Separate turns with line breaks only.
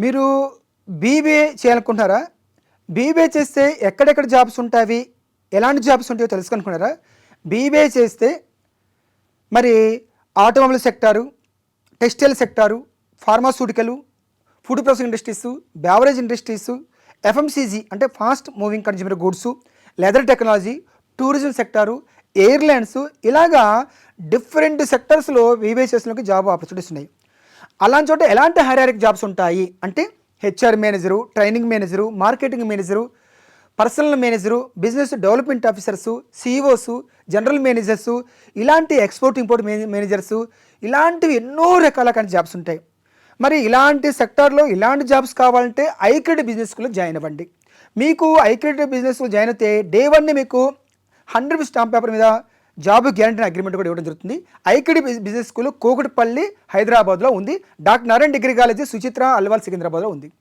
మీరు బీబీఏ చేయాలనుకుంటున్నారా? బీబీఏ చేస్తే ఎక్కడెక్కడ జాబ్స్ ఉంటాయి? ఎలాంటి జాబ్స్ ఉంటాయో తెలుసుకోనుకున్నారా? బీబీఏ చేస్తే మరి automobile sector, textile sector, pharmaceutical, food processing industries, beverage industries, FMCG అంటే fast moving consumer goods, leather technology, tourism sector, airlines ఇలాగా డిఫరెంట్ సెక్టర్స్లో బీబీఏ చేసినకి జాబ్ ఆపర్చునిటీస్ ఉన్నాయి. అలాంటి చోట ఎలాంటి హైరారిక్ జాబ్స్ ఉంటాయి అంటే HR manager, training manager, marketing manager, personnel manager, business development officers, CEOs, general managers, ఇలాంటి ఎక్స్పోర్ట్ ఇంపోర్ట్ మేనేజర్సు, ఇలాంటివి ఎన్నో రకాల కానీ జాబ్స్ ఉంటాయి. మరి ఇలాంటి సెక్టార్లో ఇలాంటి జాబ్స్ కావాలంటే ఐక్రెడిట్ బిజినెస్ స్కూల్లో జాయిన్ అవ్వండి. మీకు ఐక్రెడిట్ బిజినెస్ స్కూల్ జాయిన్ అయితే డే 1 మీకు 100 స్టాంప్ పేపర్ మీద జాబ్ గ్యారంటీ అగ్రిమెంట్ కూడా ఇవ్వడం జరుగుతుంది. ఐక్రెడిట్ బిజినెస్ స్కూల్ కూకట్పల్లి హైదరాబాద్లో ఉంది. Doctor Narayana degree college, Suchitra Alwal సికింద్రాబాద్లో ఉంది.